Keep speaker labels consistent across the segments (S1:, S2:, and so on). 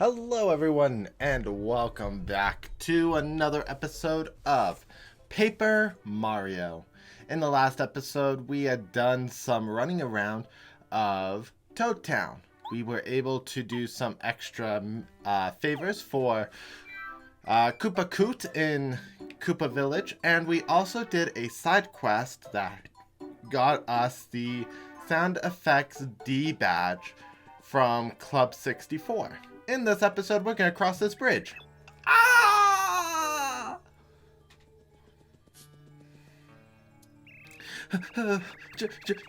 S1: Hello everyone and welcome back to another episode of Paper Mario. In the last episode we had done some running around of Toad Town. We were able to do some extra favors for Koopa Koot in Koopa Village, and we also did a side quest that got us the Sound Effects D badge from Club 64. In this episode, we're going to cross this bridge. Ah!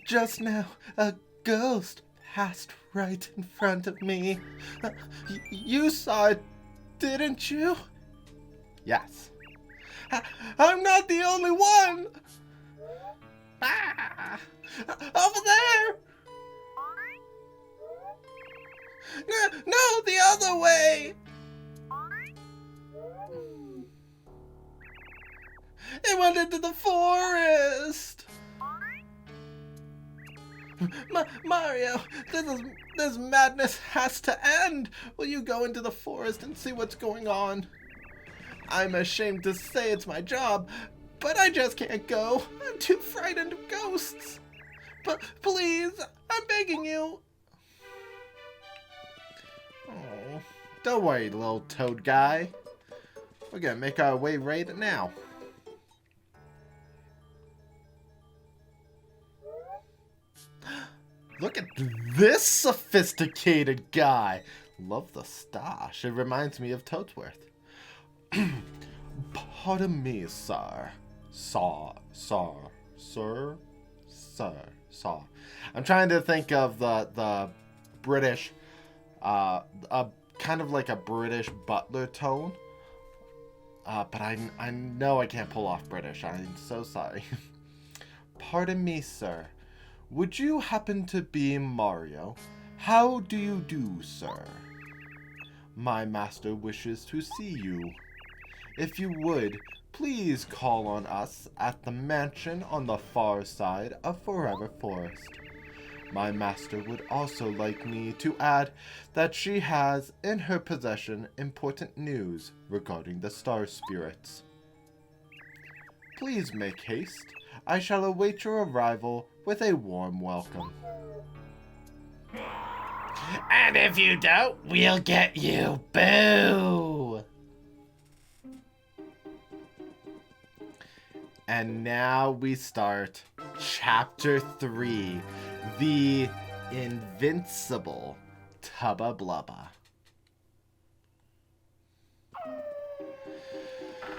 S1: Just now, a ghost passed right in front of me. You saw it, didn't you? Yes. I'm not the only one! Ah! Over there! No, the other way! It went into the forest! Mario, this madness has to end! Will you go into the forest and see what's going on? I'm ashamed to say it's my job, but I just can't go. I'm too frightened of ghosts. But please, I'm begging you. Oh, don't worry, little toad guy. We're gonna make our way right now. Look at this sophisticated guy. Love the stash. It reminds me of Toadsworth. Pardon me, sir. Sir. I'm trying to think of the British, kind of like a British butler tone. But I know I can't pull off British. I'm so sorry. Pardon me, sir. Would you happen to be Mario? How do you do, sir? My master wishes to see you. If you would, please call on us at the mansion on the far side of Forever Forest. My master would also like me to add that she has in her possession important news regarding the star spirits. Please make haste. I shall await your arrival with a warm welcome. And if you don't, we'll get you. Boo! And now we start Chapter 3, the Invincible Tubba Blubba.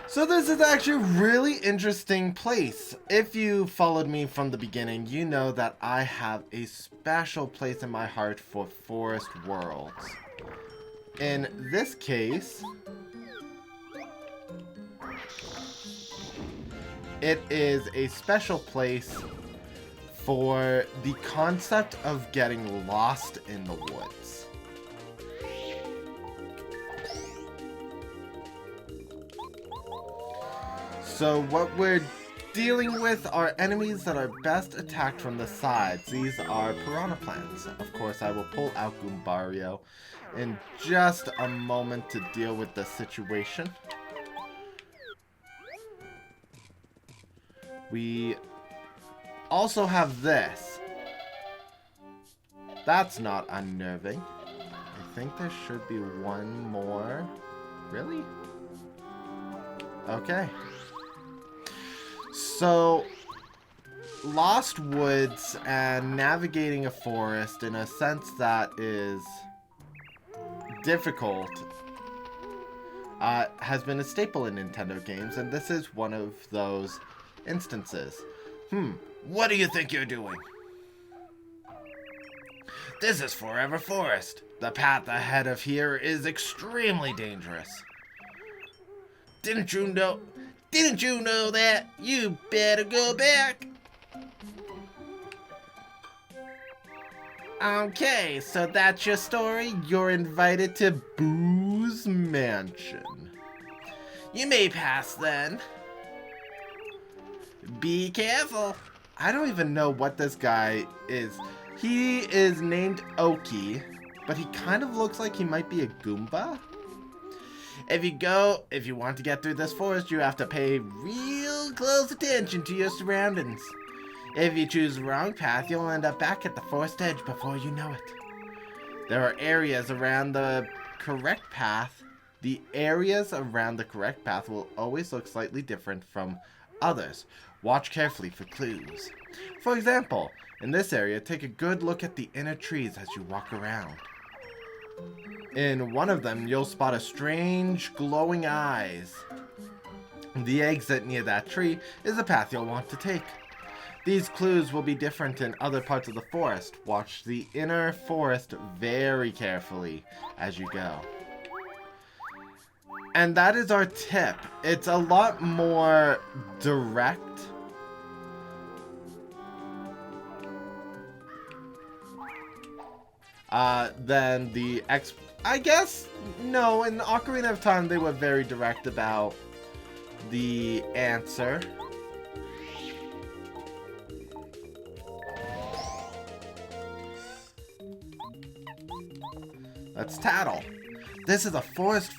S1: So this is actually a really interesting place. If you followed me from the beginning, you know that I have a special place in my heart for forest worlds. In this case, it is a special place for the concept of getting lost in the woods. So what we're dealing with are enemies that are best attacked from the sides. These are piranha plants. Of course, I will pull out Goombario in just a moment to deal with the situation. We also have this. That's not unnerving. I think there should be one more. Really? Okay. So, Lost Woods and navigating a forest in a sense that is difficult has been a staple in Nintendo games, and this is one of those instances. What do you think you're doing? This is Forever Forest. The path ahead of here is extremely dangerous. Didn't you know that? You better go back. Okay, so that's your story. You're invited to Boo's Mansion. You may pass then. Be careful. I don't even know what this guy is. He is named Oki, but he kind of looks like he might be a Goomba. If you want to get through this forest, you have to pay real close attention to your surroundings. If you choose the wrong path, you'll end up back at the forest edge before you know it. There are areas around the correct path. The areas around the correct path will always look slightly different from others. Watch carefully for clues. For example, in this area, take a good look at the inner trees as you walk around. In one of them, you'll spot a strange glowing eyes. The exit near that tree is the path you'll want to take. These clues will be different in other parts of the forest. Watch the inner forest very carefully as you go. And that is our tip. It's a lot more direct. Than the I guess, no, in Ocarina of Time they were very direct about the answer. Let's tattle. This is a forest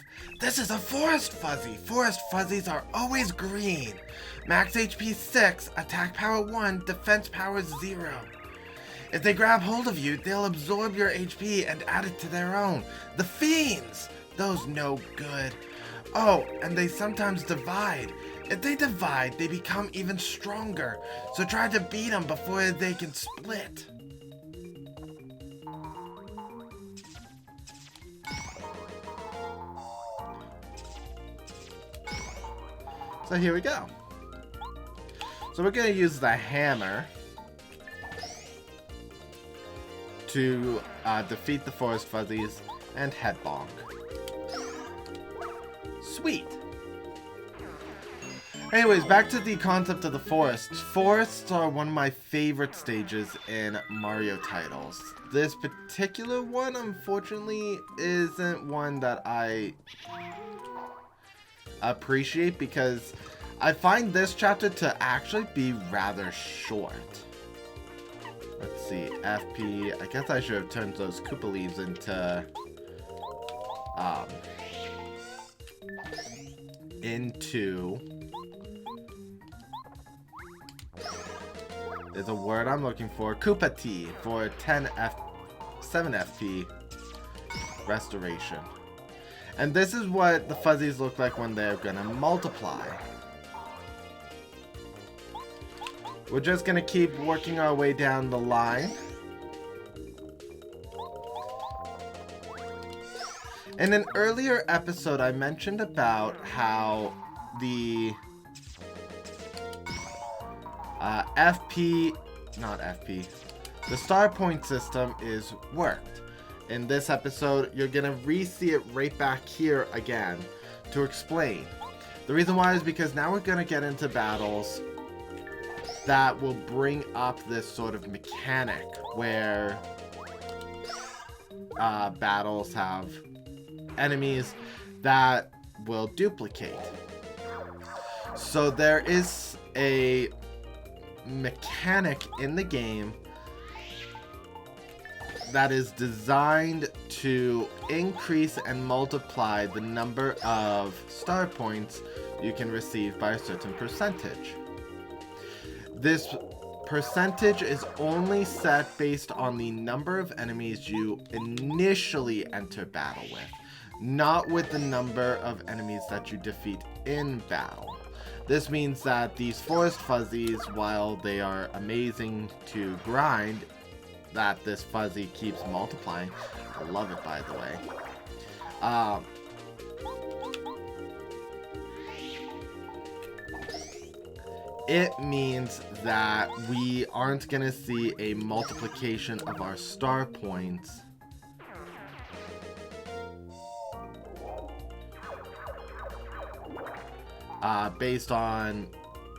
S1: fuzzy. Forest fuzzies are always green. Max HP 6, attack power 1, defense power 0. If they grab hold of you, they'll absorb your HP and add it to their own. The fiends! Those no good. Oh, and they sometimes divide. If they divide, they become even stronger. So try to beat them before they can split. So here we go. So we're going to use the hammer to defeat the forest fuzzies and head bonk. Sweet. Anyways, back to the concept of the forest. Forests are one of my favorite stages in Mario titles. This particular one, unfortunately, isn't one that I appreciate because I find this chapter to actually be rather short. Let's see, FP. I guess I should have turned those Koopa leaves into there's a word I'm looking for, Koopa Tea, for 7 FP restoration. And this is what the fuzzies look like when they're gonna multiply. We're just gonna keep working our way down the line. In an earlier episode, I mentioned about how the the star point system is worked. In this episode, you're gonna re-see it right back here again to explain. The reason why is because now we're gonna get into battles that will bring up this sort of mechanic where battles have enemies that will duplicate. So there is a mechanic in the game that is designed to increase and multiply the number of star points you can receive by a certain percentage. This percentage is only set based on the number of enemies you initially enter battle with, not with the number of enemies that you defeat in battle. This means that these forest fuzzies, while they are amazing to grind, that this fuzzy keeps multiplying. I love it, by the way. It means that we aren't going to see a multiplication of our star points based on,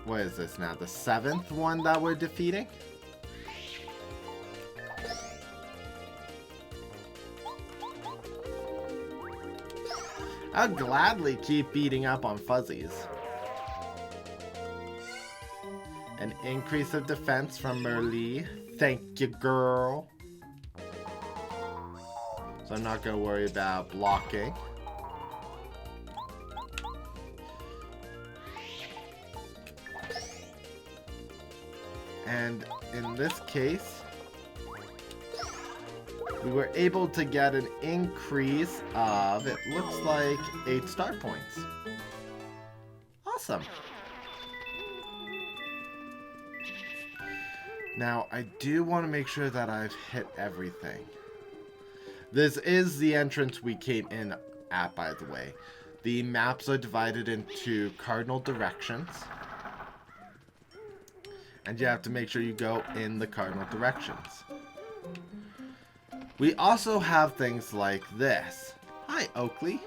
S1: what is this now, the 7th one that we're defeating? I'll gladly keep beating up on fuzzies. An increase of defense from Merlee. Thank you, girl. So I'm not going to worry about blocking. And in this case, we were able to get an increase of, it looks like, 8 star points. Awesome. Now, I do want to make sure that I've hit everything. This is the entrance we came in at, by the way. The maps are divided into cardinal directions. And you have to make sure you go in the cardinal directions. We also have things like this. Hi, Oakley.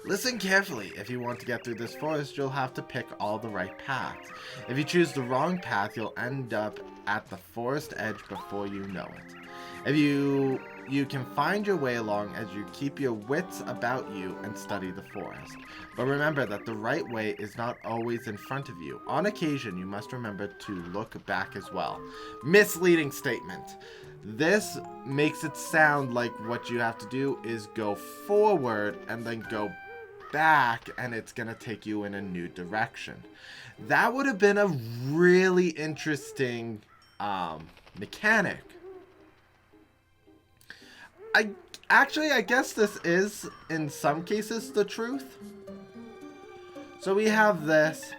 S1: Listen carefully. If you want to get through this forest, you'll have to pick all the right paths. If you choose the wrong path, you'll end up at the forest edge before you know it. If you can find your way along as you keep your wits about you and study the forest. But remember that the right way is not always in front of you. On occasion, you must remember to look back as well. Misleading statement. This makes it sound like what you have to do is go forward and then go back, and it's going to take you in a new direction. That would have been a really interesting mechanic. I guess this is, in some cases, the truth. So we have this.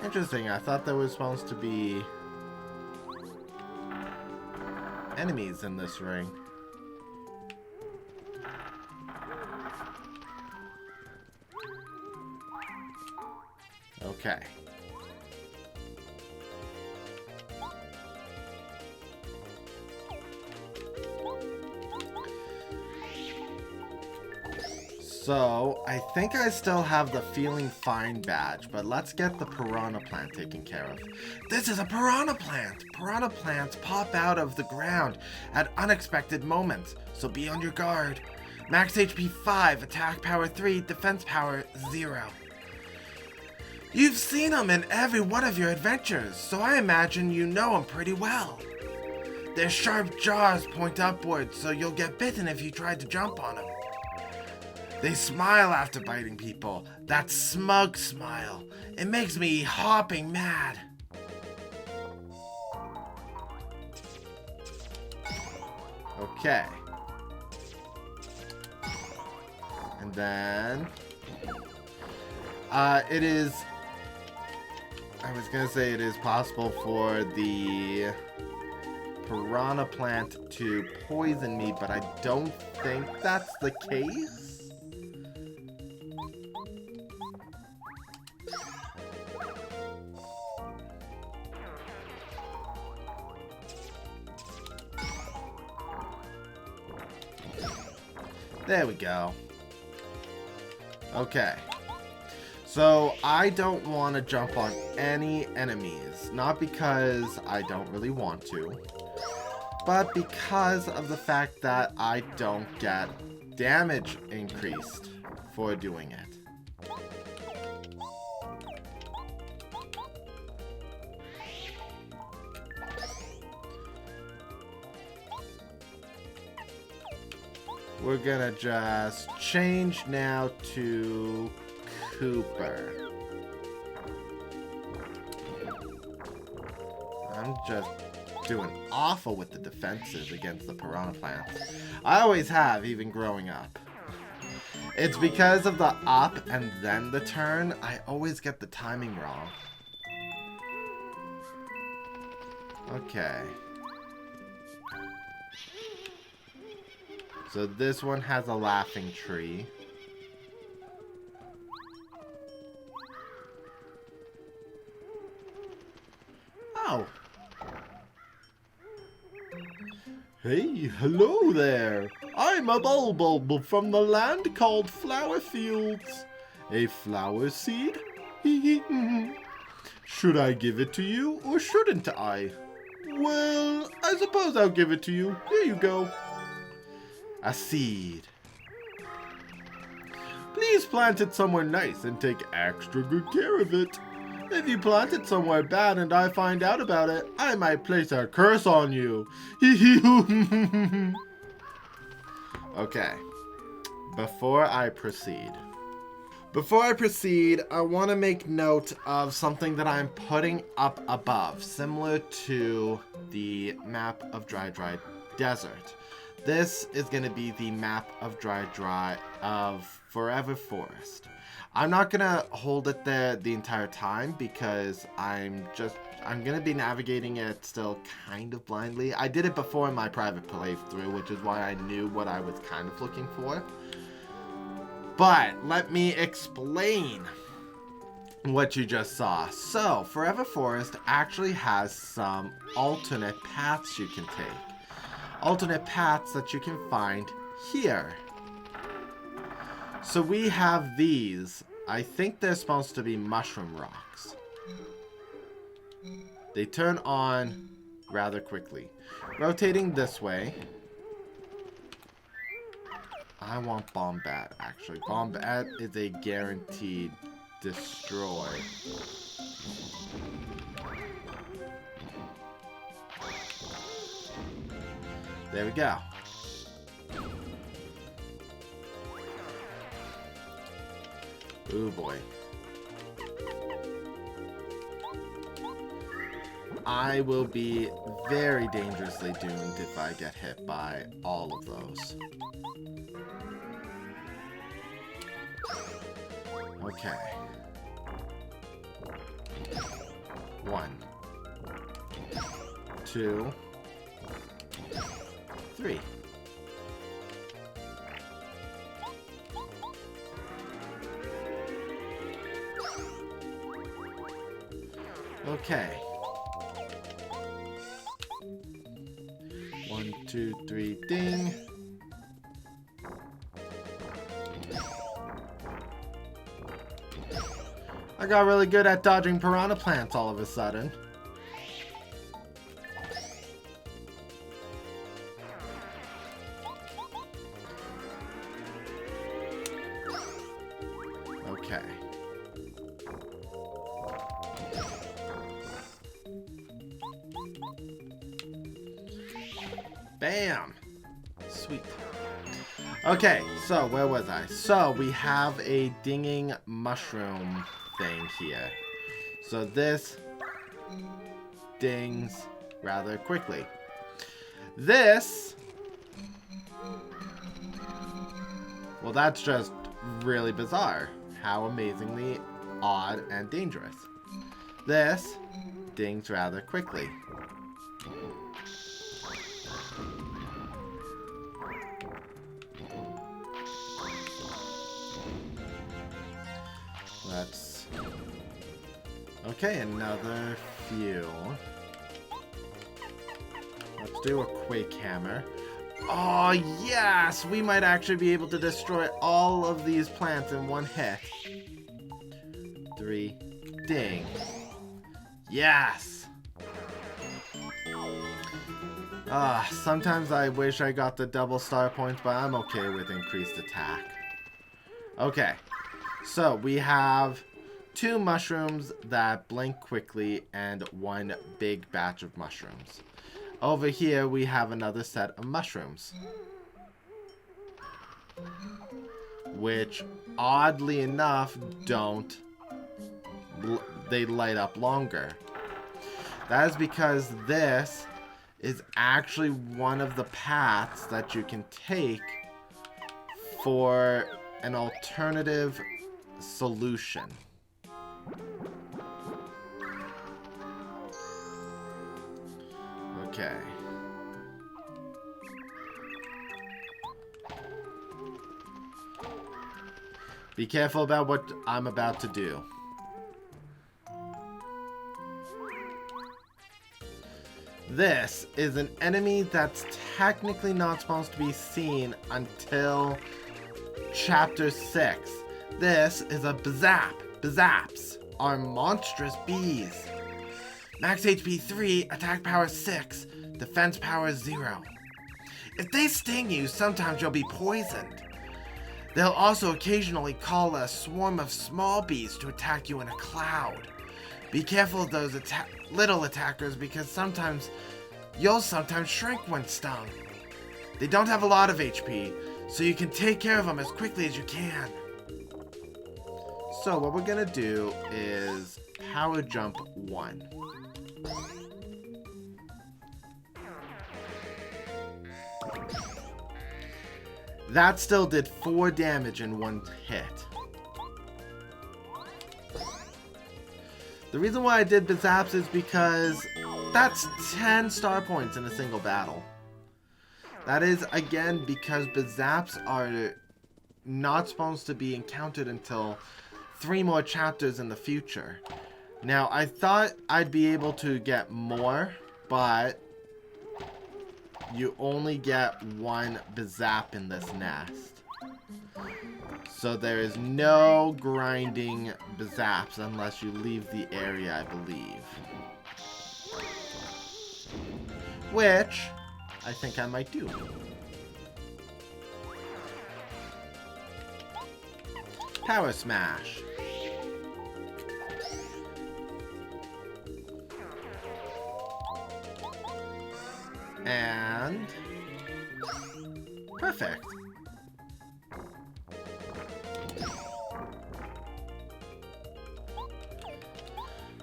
S1: Interesting, I thought there was supposed to be enemies in this ring. Okay. So, I think I still have the Feeling Fine badge, but let's get the piranha plant taken care of. This is a piranha plant! Piranha plants pop out of the ground at unexpected moments, so be on your guard. Max HP 5, attack power 3, defense power 0. You've seen them in every one of your adventures, so I imagine you know them pretty well. Their sharp jaws point upwards, so you'll get bitten if you try to jump on them. They smile after biting people. That smug smile. It makes me hopping mad. Okay. And then it is, I was gonna say it is possible for the piranha plant to poison me, but I don't think that's the case. There we go. Okay. So, I don't want to jump on any enemies. Not because I don't really want to, but because of the fact that I don't get damage increased for doing it. We're gonna just change now to Cooper. I'm just doing awful with the defenses against the piranha plants. I always have, even growing up. It's because of the up and then the turn, I always get the timing wrong. Okay. So this one has a laughing tree. Oh. Hey, hello there. I'm a bulb from the land called Flower Fields. A flower seed? Should I give it to you or shouldn't I? Well, as I suppose I'll give it to you. Here you go. A seed. Please plant it somewhere nice and take extra good care of it. If you plant it somewhere bad and I find out about it, I might place a curse on you. Okay. Before I proceed, I want to make note of something that I'm putting up above, similar to the map of Dry Desert. This is going to be the map of of Forever Forest. I'm not going to hold it there the entire time because I'm going to be navigating it still kind of blindly. I did it before in my private playthrough, which is why I knew what I was kind of looking for. But let me explain what you just saw. So, Forever Forest actually has some alternate paths you can take. Alternate paths that you can find here. So we have these. I think they're supposed to be mushroom rocks. They turn on rather quickly. Rotating this way. I want Bombat, actually. Bombat is a guaranteed destroy. There we go. Ooh boy. I will be very dangerously doomed if I get hit by all of those. Okay. 1, 2, 3. Okay. 1, 2, 3, ding. I got really good at dodging piranha plants all of a sudden. Okay. Bam! Sweet. Okay, so where was I? So we have a dinging mushroom thing here. So this dings rather quickly. This, well, that's just really bizarre. How amazingly odd and dangerous. This dings rather quickly. Let's... Okay, another few. Let's do a Quake Hammer. Oh, yes! We might actually be able to destroy all of these plants in one hit. 3. Ding. Yes! Sometimes I wish I got the double star points, but I'm okay with increased attack. Okay. So, we have 2 mushrooms that blink quickly and 1 big batch of mushrooms. Over here, we have another set of mushrooms. Which, oddly enough, don't... They light up longer. That is because this is actually one of the paths that you can take for an alternative solution. Okay. Be careful about what I'm about to do. This is an enemy that's technically not supposed to be seen until Chapter 6. This is a Bazap. Bazaps are monstrous bees. Max HP 3, attack power 6, Defense power is 0. If they sting you, sometimes you'll be poisoned. They'll also occasionally call a swarm of small bees to attack you in a cloud. Be careful of those little attackers because you'll sometimes shrink when stung. They don't have a lot of HP, so you can take care of them as quickly as you can. So what we're gonna do is power jump 1. That still did 4 damage in 1 hit. The reason why I did Bizaps is because that's 10 star points in a single battle. That is, again, because Bizaps are not supposed to be encountered until 3 more chapters in the future. Now, I thought I'd be able to get more, but you only get 1 Bizap in this nest. So there is no grinding Bizaps unless you leave the area, I believe. Which I think I might do. Power Smash. And perfect.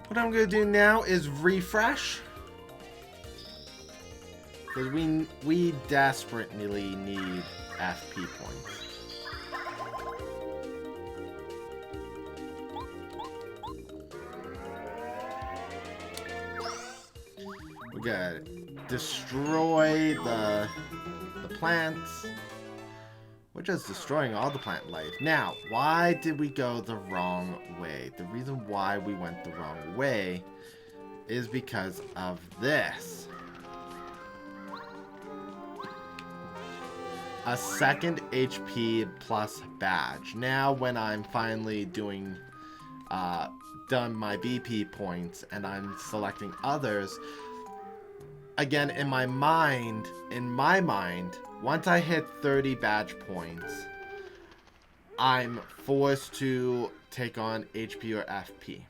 S1: What I'm gonna do now is refresh, because we desperately need FP points. We gotta destroy the plants. We're just destroying all the plant life. Now, why did we go the wrong way? The reason why we went the wrong way is because of this. A second HP plus badge. Now when I'm finally doing done my BP points and I'm selecting others, again, in my mind, once I hit 30 badge points, I'm forced to take on HP or FP.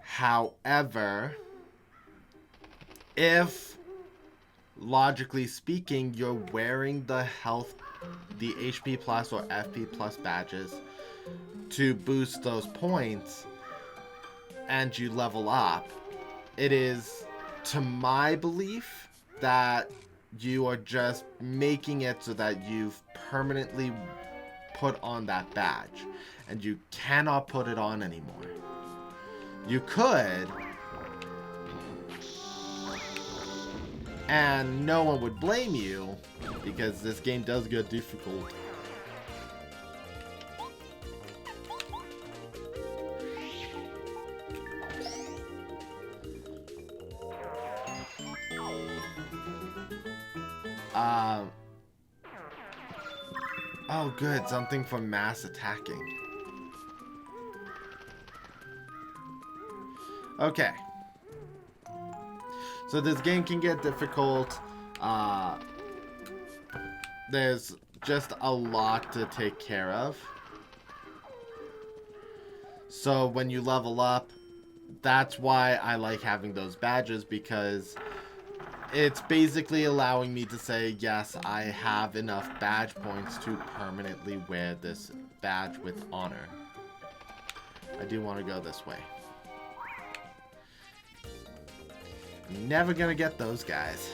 S1: However, if, logically speaking, you're wearing the HP plus or FP plus badges to boost those points, and you level up, it is, to my belief, that you are just making it so that you've permanently put on that badge and you cannot put it on anymore. You could, and no one would blame you, because this game does get difficult. Oh good, something for mass attacking. Okay. So this game can get difficult. There's just a lot to take care of. So when you level up, that's why I like having those badges, because it's basically allowing me to say, yes, I have enough badge points to permanently wear this badge with honor. I do want to go this way. I'm never gonna get those guys.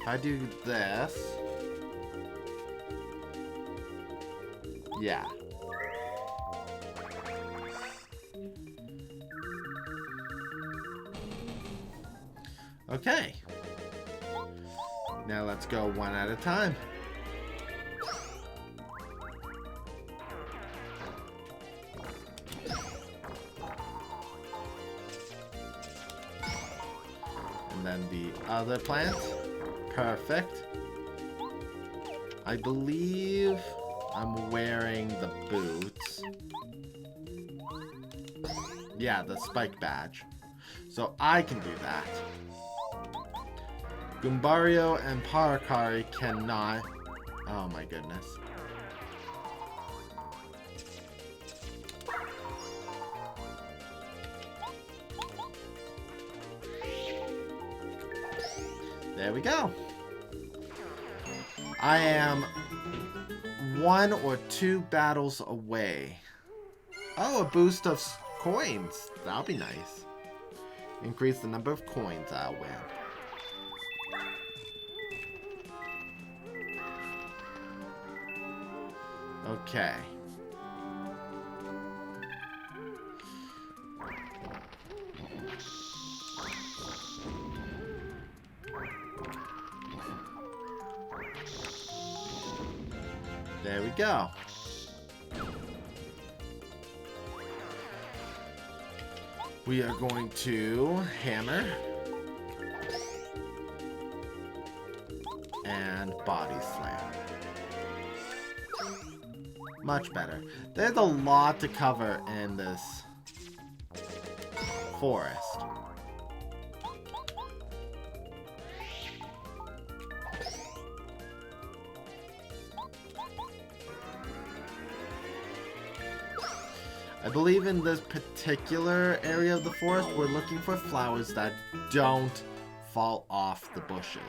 S1: If I do this... yeah. Okay. Now let's go one at a time. And then the other plant. Perfect. I believe I'm wearing the boots. Yeah, the spike badge. So I can do that. Goombario and Parakari cannot. Oh my goodness. There we go. I am 1 or 2 battles away. Oh, a boost of coins. That'll be nice. Increase the number of coins I'll win. Okay. There we go. We are going to hammer and body slam. Much better. There's a lot to cover in this forest. I believe in this particular area of the forest, we're looking for flowers that don't fall off the bushes.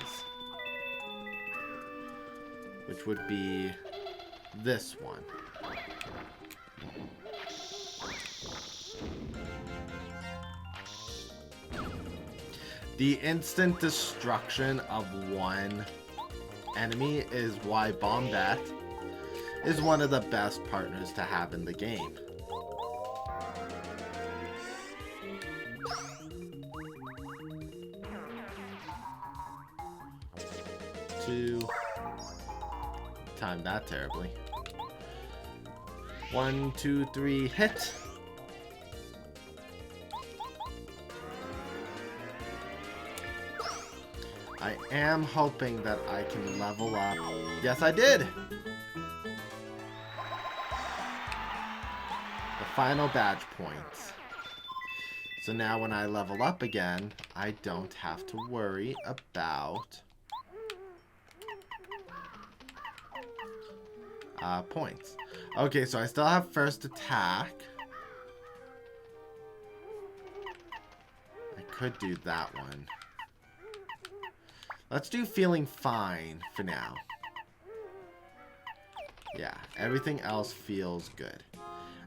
S1: Which would be this one. The instant destruction of one enemy is why Bombat is one of the best partners to have in the game. Timed that terribly. 1, 2, 3, hit. I am hoping that I can level up. Yes, I did! The final badge points. So now when I level up again, I don't have to worry about points. Okay, so I still have first attack. I could do that one. Let's do feeling fine for now. Yeah, everything else feels good.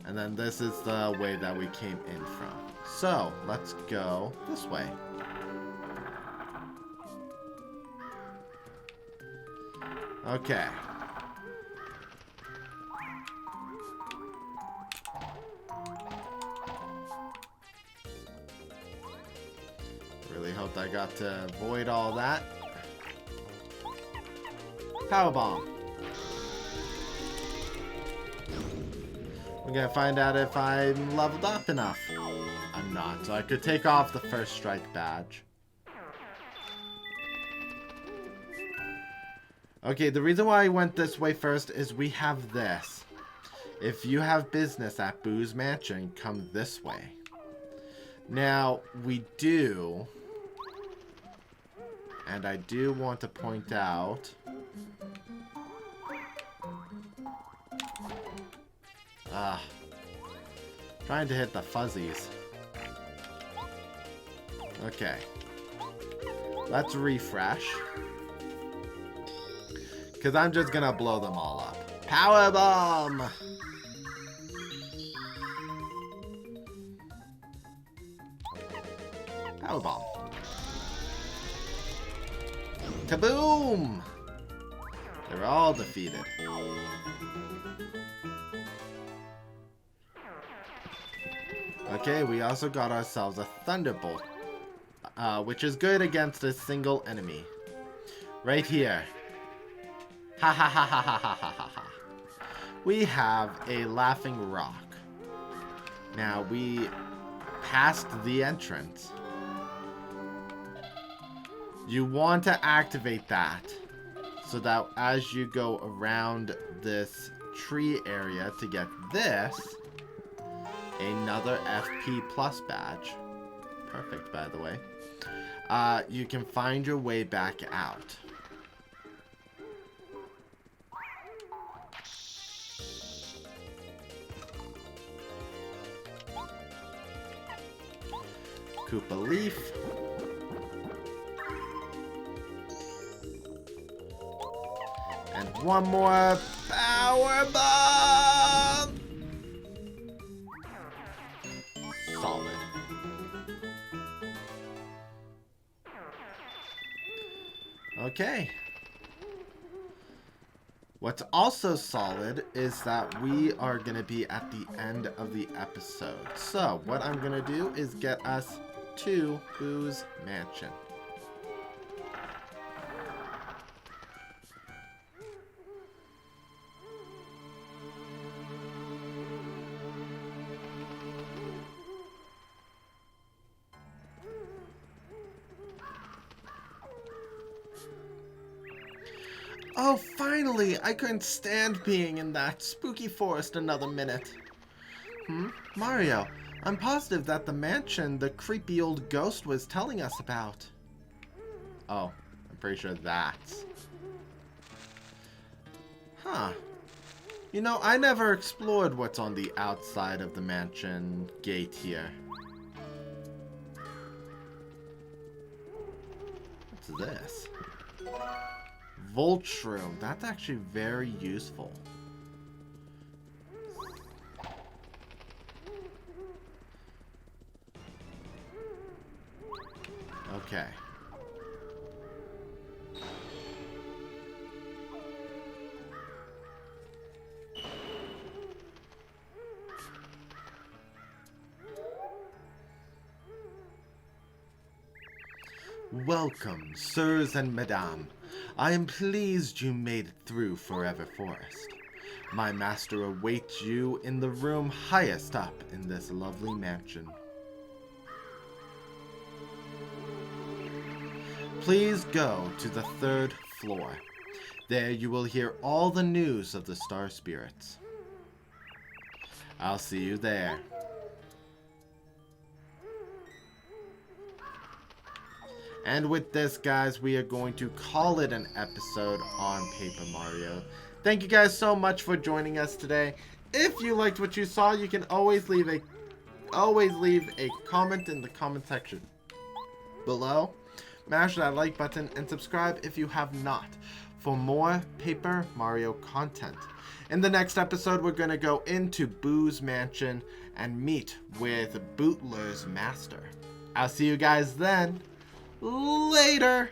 S1: And then this is the way that we came in from. So, let's go this way. Okay. Really hoped I got to avoid all that. Power bomb. We're gonna find out if I'm leveled up enough. I'm not, so I could take off the first strike badge. Okay, the reason why I went this way first is we have this. If you have business at Boo's Mansion, come this way. Now, we do, and I do want to point out, trying to hit the fuzzies. Okay. Let's refresh. Because I'm just gonna blow them all up. Power bomb! Power bomb. Kaboom! They're all defeated. Okay, we also got ourselves a Thunderbolt, which is good against a single enemy. Right here. Ha ha ha ha ha ha ha ha. We have a Laughing Rock. Now, we passed the entrance. You want to activate that so that as you go around this tree area to get this, another FP plus badge. perfect, by the way, you can find your way back out. Koopa Leaf. And one more Power Bomb! Solid. Okay. What's also solid is that we are going to be at the end of the episode. So, what I'm going to do is get us to Boo's Mansion. Oh, finally! I couldn't stand being in that spooky forest another minute. Mario, I'm positive that the mansion the creepy old ghost was telling us about. Oh, I'm pretty sure that's... Huh. You know, I never explored what's on the outside of the mansion gate here. What's this? Voltrum. That's actually very useful. Okay. Welcome, sirs and madame. I am pleased you made it through Forever Forest. My master awaits you in the room highest up in this lovely mansion. Please go to the 3rd floor. There you will hear all the news of the Star Spirits. I'll see you there. And with this, guys, we are going to call it an episode on Paper Mario. Thank you guys so much for joining us today. If you liked what you saw, you can always leave a comment in the comment section below. Mash that like button and subscribe if you have not for more Paper Mario content. In the next episode, we're going to go into Boo's Mansion and meet with Bootler's master. I'll see you guys then. Later!